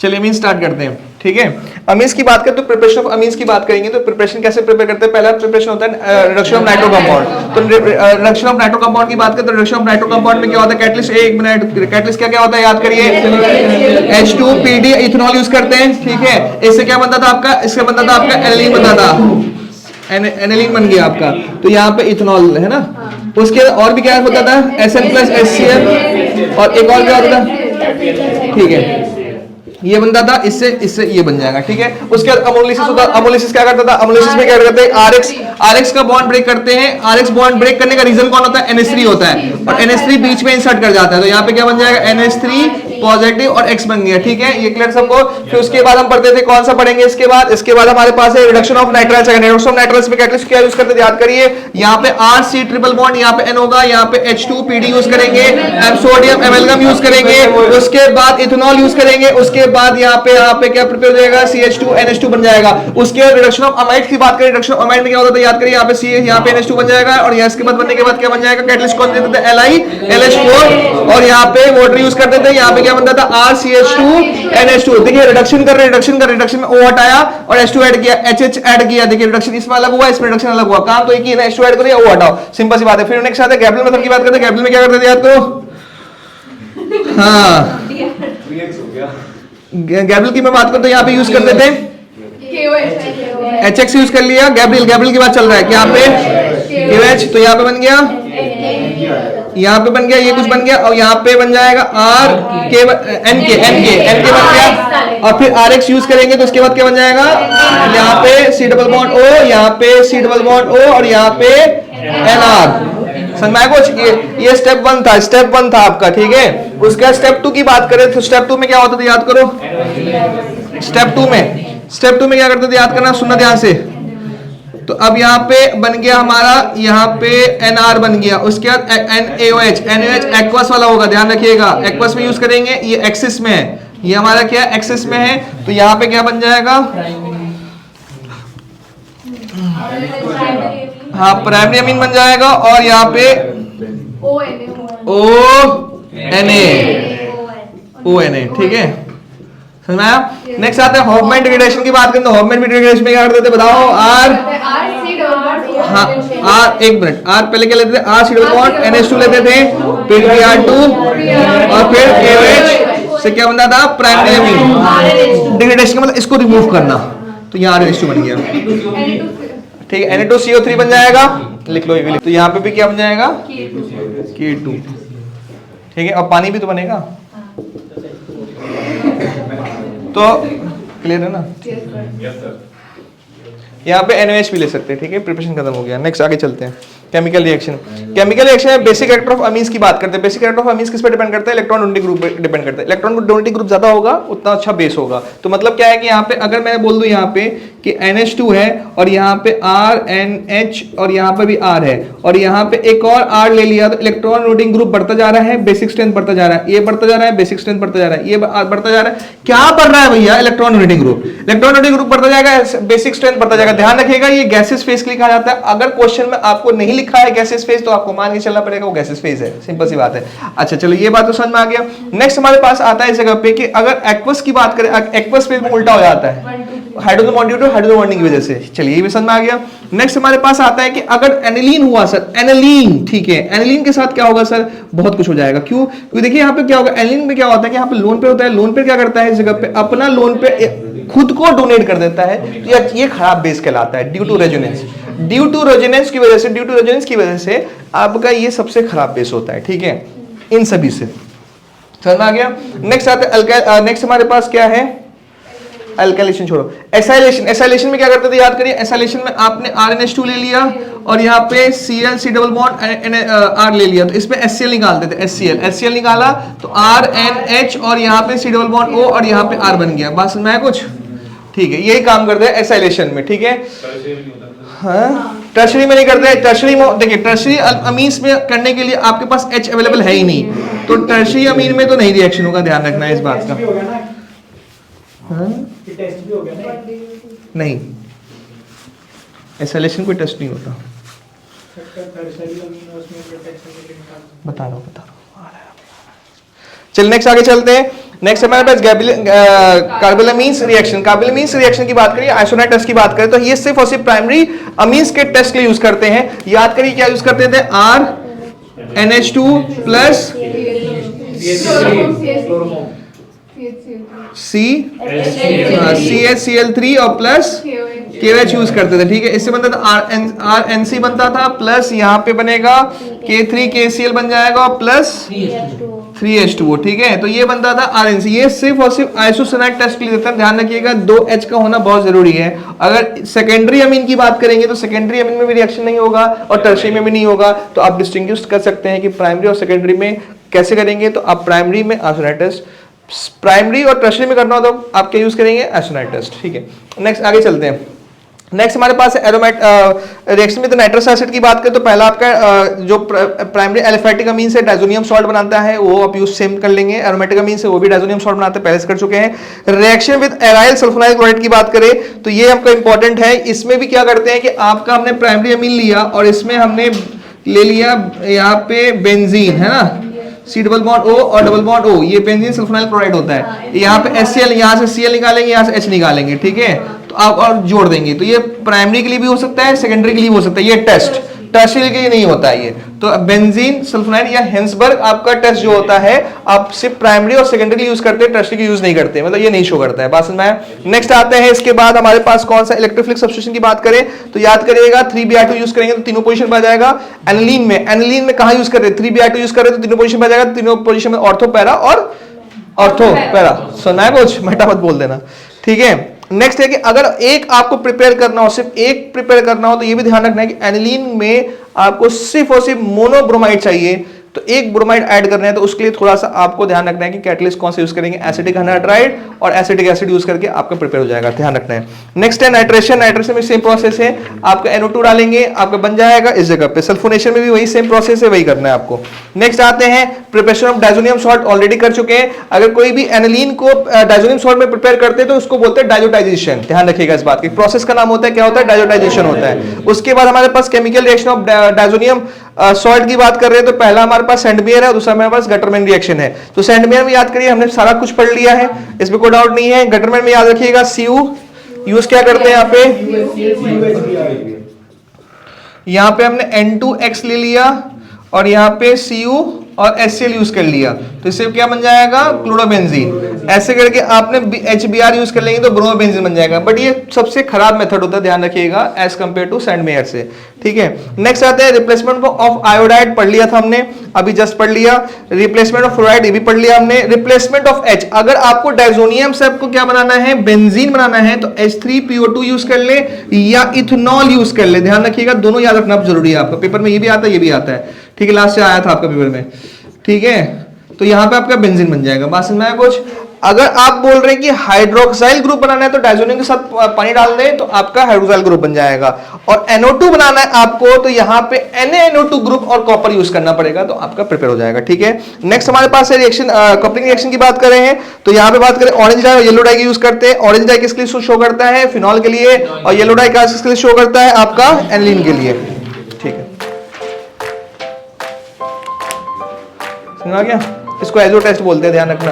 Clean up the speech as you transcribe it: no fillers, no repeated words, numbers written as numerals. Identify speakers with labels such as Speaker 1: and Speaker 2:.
Speaker 1: चलिए अमीन स्टार्ट करते हैं, ठीक है। अमीन्स की बात करें तो प्रिपरेशन ऑफ अमीन्स की बात करेंगे तो प्रिपरेशन कैसे प्रिपेयर करते हैं। पहला प्रिपरेशन होता है रिडक्शन ऑफ नाइट्रो कंपाउंड। तो रिडक्शन ऑफ नाइट्रो कंपाउंड की बात करें तो रिडक्शन ऑफ नाइट्रो कंपाउंड में क्या होता है, कैटलिस्ट, एक मिनट, कैटलिस्ट क्या क्या होता है याद करिए, H2PD इथेनॉल यूज करते हैं, ठीक है। इससे क्या बनता था आपका, इससे बनता था आपका एनिलीन बनता था, एनिलीन बन गया आपका। तो यहाँ पे इथेनॉल है ना, उसके और भी क्या होता था, SN+HCl और एक और क्या होता था, ठीक है, ये बनता था, इससे इससे ये बन जाएगा, ठीक है। उसके बाद अमोलिसिस होता है। अमोलिसिस क्या करता था, अमोलिसिस में क्या करते हैं, RX का बॉन्ड ब्रेक करते हैं। RX बॉन्ड ब्रेक करने का रीजन कौन होता है, NH3 होता है, और NH3 बीच में इंसर्ट कर जाता है। तो यहाँ पे क्या बन जाएगा, NH3 पॉजिटिव और X बन गया, ठीक है, ये क्लियर सबको। फिर उसके बाद हम पढ़ते थे, कौन सा पढ़ेंगे इसके बाद हमारे पास है reduction of nitriles. Reduction of nitriles में कैटलिस्ट क्या यूज करते थे, याद करिए, यहाँ पे RC ट्रिपल बॉन्ड, यहाँ पे N होगा, यहाँ पे H2PD यूज करेंगे, सोडियम एमालगम यूज करेंगे, उसके बाद इथेनॉल यूज करेंगे, उसके बाद यहाँ पे क्या प्रिपेयर हो जाएगा, CH2NH2 बन जाएगा। उसके बाद रिडक्शन ऑफ अमाइड की बात करें, रिडक्शन ऑफ अमाइड में क्या होता है, याद करिए, यहाँ पे यहाँ पे NH2 बन जाएगा, और यहाँ इसके बाद बनने के बाद क्या बन जाएगा, कैटलिस्ट कौन देते थे, LiLH4, और यहाँ पे वाटर यूज करते थे। यहाँ पे क्या बनता था, RCH2NH2। देखिए रिडक्शन कर रिडक्शन में O हटाया और H2 ऐड किया, HH ऐड किया। देखिए रिडक्शन इसमें अलग हुआ, इसमें रिडक्शन अलग हुआ, काम तो एक ही है, H2 ऐड करो या O हटाओ, सिंपल सी बात है। फिर नेक्स्ट आता है गैब्रियल मेथड की बात करते हैं। गैब्रियल में क्या करते थे, याद करो, हाँ, गैब्रियल की मैं बात करता हूँ, यहाँ पे यूज करते थे HX यूज कर लिया। गैब्रियल की बात चल रहा है कि यहाँ पे KOH, तो यहाँ पे बन गया, यहाँ पे बन गया, ये कुछ बन गया, और यहाँ पे बन जाएगा NK बन गया, और फिर RX यूज करेंगे तो उसके बाद क्या बन जाएगा, यहाँ पे C डबल बॉन्ड O, यहाँ पे C डबल बॉन्ड O, और यहाँ पे NR। समझ में कुछ, ये स्टेप वन था आपका, ठीक है। उसका स्टेप 2 की बात करें तो स्टेप 2 में क्या होता था, याद करो, स्टेप टू में क्या करते थे, याद करना, सुनना ध्यान से। तो अब यहाँ पे बन गया हमारा, यहाँ पे NR बन गया, उसके बाद NaOH एक्वस वाला होगा, ध्यान रखिएगा, एक्वस में यूज करेंगे, ये एक्सिस में है, ये हमारा क्या एक्सिस में है। तो यहाँ पे क्या बन जाएगा, हाँ, प्राइमरी अमीन बन जाएगा, और यहाँ पे ONA, ठीक है, समझ में आया। नेक्स्ट आते हैं हॉफमैन डिग्रेडेशन की बात करें तो हॉफमैन डिग्रेडेशन में क्या करते थे, बताओ, एक मिनट, पहले क्या लेते थे, RC डबल बॉन्ड NH2 लेते थे, फिर Br2, और फिर KOH से क्या बनता था, प्राइमरी अमीन। डिग्रेडेशन का मतलब इसको रिमूव करना, तो यहाँ NH2 बन गया, ठीक है, Na2CO3 बन जाएगा, लिख लो ये भी। तो यहाँ पे भी क्या बन जाएगा, K2, ठीक है, और पानी भी तो बनेगा, तो क्लियर है ना। यहाँ पे NaOH भी ले सकते हैं, ठीक है, प्रिपरेशन खत्म हो गया। नेक्स्ट आगे चलते हैं, केमिकल रिएक्शन में बेसिक कैरेक्टर ऑफ अमीन्स की बात करते हैं। बेसिक कैरेक्टर ऑफ अमीन्स किस पे डिपेंड करता है, इलेक्ट्रॉन डोनेटिंग ग्रुप पे डिपेंड करता है। इलेक्ट्रॉन डोनेटिंग ग्रुप ज्यादा होगा उतना अच्छा बेस होगा। तो मतलब क्या है कि यहाँ पे अगर मैं बोल दूं यहाँ पे कि NH2 है, और यहाँ पे RNH, और यहाँ पे भी R है, और यहाँ पे एक और R ले लिया, तो इलेक्ट्रॉन डोनेटिंग ग्रुप बढ़ता जा रहा है, बेसिक स्ट्रेंथ बढ़ता जा रहा है, ये बढ़ता जा रहा है, बेसिक स्ट्रेंथ बढ़ता जा रहा है, ये बढ़ता जा रहा है। क्या बढ़ रहा है भैया, इलेक्ट्रॉन डोनेटिंग ग्रुप बढ़ता जाएगा, बेसिक स्ट्रेंथ बढ़ता जाएगा। ध्यान रखिएगा, ये गैसेस फेज के लिए कहा जाता है। अगर क्वेश्चन में आपको नहीं लिखा है गैसेस फेज, तो आपको मान के चलना पड़ेगा वो गैसेस फेज है, सिंपल सी बात है। अच्छा चलो, ये बात तो समझ में आ गया। नेक्स्ट हमारे पास आता है इस जगह पे कि अगर एक्वस की बात करें, एक्वस फेज में उल्टा हो जाता है hydrogen bond due to hydrogen bonding की वजह से। चलिए ये भी समझ में आ गया। नेक्स्ट हमारे पास आता है कि अगर एनिलीन हुआ सर, एनिलीन, ठीक है, एनिलीन के साथ क्या होगा सर, बहुत कुछ हो जाएगा। क्यों, क्योंकि देखिए यहाँ पे क्या होगा, एनिलीन में क्या होता है कि यहाँ पे लोन पे होता है, लोन पे क्या करता है, इस जगह पे अपना लोन पे खुद को डोनेट कर देता है, तो ये खराब बेस कहलाता है, ड्यू टू रेजोनेंस की वजह से आपका ये सबसे खराब बेस होता है, ठीक है, इन सभी से। समझ में आ गया। नेक्स्ट आता है नेक्स्ट हमारे पास क्या है, अल्काइलेशन छोड़ो, एसाइलेशन में क्या करते थे, याद करिए, एसाइलेशन में आपने RNH2 ले लिया, और यहाँ पे C डबल बॉन्ड R ले लिया, तो इसमें HCl निकालते थे, HCl निकाला तो RNH, और यहाँ पे C डबल बॉन्ड O, और यहाँ पे R बन गया। बात समझ में आया कुछ, ठीक है, यही काम करते हैं एसाइलेशन में, ठीक है। हाँ, टर्शरी में नहीं करते। टर्शरी में देखिए, टर्शरी अमीन्स में करने के लिए आपके पास H अवेलेबल है ही नहीं, तो टर्शरी अमीन में तो नहीं रिएक्शन होगा, ध्यान रखना है इस बात का। नहीं, एसाइलेशन कोई टेस्ट नहीं होता, बता रहा हूँ। चल नेक्स्ट आगे चलते हैं। नेक्स्ट हमारे पास कार्बोलामीन्स रिएक्शन। कार्बोलामीन्स रिएक्शन की बात करिए, आइसोनाइट टेस्ट की बात करें तो ये सिर्फ और सिर्फ प्राइमरी अमीन्स के टेस्ट के लिए यूज करते हैं। याद करिए क्या यूज करते थे, RNH2 प्लस CHCl3 और प्लस KOH यूज करते थे, ठीक है। इससे बनता था RNC बनता था, प्लस यहाँ पे बनेगा K3KCl बन जाएगा और प्लस 3H2O, ठीक है। तो ये बनता था RNC। ये सिर्फ और सिर्फ आइसोसाइनाइड टेस्ट के लिए देता है। ध्यान रखिएगा 2H का होना बहुत जरूरी है। अगर सेकेंडरी अमीन की बात करेंगे तो सेकेंडरी अमीन में भी रिएक्शन नहीं होगा और टर्शियरी में भी नहीं होगा। तो आप डिस्टिंग्विश कर सकते हैं कि प्राइमरी और सेकेंडरी में कैसे करेंगे। तो आप प्राइमरी में आइसोसाइनाइड टेस्ट, प्राइमरी और टर्शियरी में करना हो तो आप क्या यूज करेंगे, आइसोसाइनाइड टेस्ट, ठीक है। नेक्स्ट आगे चलते हैं। नेक्स्ट हमारे पास एरोमेट रिएक्शन में तो नाइट्रस एसिड की बात करें तो पहला आपका जो प्राइमरी एलिफैटिक अमीन से डाइजोनियम सॉल्ट बनाता है वो आप यूज सेम कर लेंगे। एरोमेटिक अमीन से वो भी डाइजोनियम सॉल्ट बनाते हैं, पहले से कर चुके हैं। Reaction with aryl sulfonyl chloride की बात करें तो ये आपका इंपॉर्टेंट है। इसमें भी क्या करते हैं कि आपका हमने प्राइमरी अमीन लिया और इसमें हमने ले लिया यहाँ पे बेंजीन, है ना, C डबल बॉन्ड O और डबल बॉन्ड O, ये बेंजीन सल्फोनाइल क्लोराइड होता है। यहाँ पे HCl, यहाँ से Cl निकालेंगे, यहाँ से H निकालेंगे, ठीक है। तो आप और जोड़ देंगे। तो ये प्राइमरी के लिए भी हो सकता है, सेकेंडरी के लिए भी हो सकता है। ये टेस्ट टर्शियरी के लिए नहीं होता है ये। तो बेंजीन सल्फोनाइड या हेंसबर्ग आपका टेस्ट जो होता है आप सिर्फ प्राइमरी और सेकेंडरी यूज करते हैं, टर्शियरी यूज नहीं करते, मतलब ये नहीं शो करता है। बात समझ में आया? नेक्स्ट आते हैं इसके बाद हमारे पास कौन सा इलेक्ट्रोफिलिक सब्स्टिट्यूशन की बात करें तो याद करिएगा 3Br2 यूज करेंगे तो तीनों पोजीशन पर आ जाएगा। एनिलीन में कहां यूज कर रहे हैं, 3Br2 यूज कर रहे हैं तो तीनों पोजीशन पर आ जाएगा। तीनों पोजीशन में ऑर्थो पैरा और ऑर्थो पैरा, सुना है कुछ, मेटा मत बोल देना, ठीक है। नेक्स्ट है कि अगर एक आपको प्रिपेयर करना हो, सिर्फ एक प्रिपेयर करना हो तो ये भी ध्यान रखना है कि एनिलीन में आपको सिर्फ और सिर्फ मोनोब्रोमाइड चाहिए। तो एक ब्रोमाइड ऐड करना है तो उसके लिए थोड़ा सा आपको ध्यान रखना है कि कैटलिस्ट कौन सा यूज करेंगे, एसिटिक एनहाइड्राइड और एसिटिक एसिड यूज करके आपका प्रिपेयर हो जाएगा, ध्यान रखना है। नेक्स्ट है नाइट्रेशन। नाइट्रेशन में सेम प्रोसेस है, आपका NO2 डालेंगे, आपका बन जाएगा इस जगह पे। सल्फोनेशन में भी वही सेम प्रोसेस है, वही करना है आपको। नेक्स्ट आते हैं preparation of diazonium salt, already कर चुके हैं। अगर कोई भी एनिलीन को डाइजोनियम सॉल्ट में प्रिपेयर करते हैं तो उसको बोलते हैं डाइजोटाइजेशन। ध्यान रखिएगा इस बात की, प्रोसेस का नाम होता है क्या होता है, डाइजोटाइजेशन होता है। उसके बाद हमारे पास chemical reaction of diazonium salt की बात कर रहे हैं तो पहला हमारे पास सेंडमेयर है, दूसरा हमारे पास गटरमैन रिएक्शन है। तो सेंडमेयर में याद करिए हमने सारा कुछ पढ़ लिया है, इसमें कोई डाउट नहीं है। गटरमैन में याद रखिएगा Cu यूज क्या करते हैं यहाँ पे हमने N2X ले लिया और यहाँ पे Cu और HCl यूज कर लिया तो इससे क्या बन जाएगा, क्लोरोबेंजीन। ऐसे करके आपने HBr यूज कर लेंगे तो ब्रोमोबेंजीन बन जाएगा। बट ये सबसे खराब मेथड होता है, ध्यान रखिएगा, एज कंपेयर टू सेंडमेयर से, ठीक है। नेक्स्ट आते हैं रिप्लेसमेंट ऑफ आयोडाइड, पढ़ लिया था हमने, अभी जस्ट पढ़ लिया। रिप्लेसमेंट ऑफ फ्लोराइड, ये भी पढ़ लिया हमने। रिप्लेसमेंट ऑफ H, अगर आपको डाइजोनियम से आपको क्या बनाना है, बेंजीन बनाना है तो H3PO2 यूज कर ले या इथेनॉल यूज कर ले। ध्यान रखिएगा, दोनों याद रखना जरूरी है आपका, पेपर में ये भी आता है ये भी आता है, ठीक है। लास्ट से आया था आपका पेपर में, ठीक है। तो यहाँ पे आपका बेंजीन बन जाएगा। बात समझ में आया कुछ? अगर आप बोल रहे हैं कि हाइड्रोक्साइल ग्रुप बनाना है तो डाइजोनियम के साथ पानी डाल दें तो आपका हाइड्रोक्साइल ग्रुप बन जाएगा। और NO2 बनाना है आपको तो यहाँ पे NaNO2 ग्रुप और कॉपर यूज करना पड़ेगा तो आपका प्रिपेयर हो जाएगा, ठीक है। नेक्स्ट हमारे पास है रिएक्शन, कपलिंग रिएक्शन की बात कर रहे हैं तो यहाँ पे बात करें ऑरेंज डाई और येलो डाई की यूज करते हैं। ऑरेंज डाई किसके लिए शो करता है, फिनॉल के लिए, और येलो डाई किसके लिए शो करता है, आपका एनिलीन के लिए, ठीक है। समझ आ गया? इसको एजो टेस्ट बोलते हैं, ध्यान रखना।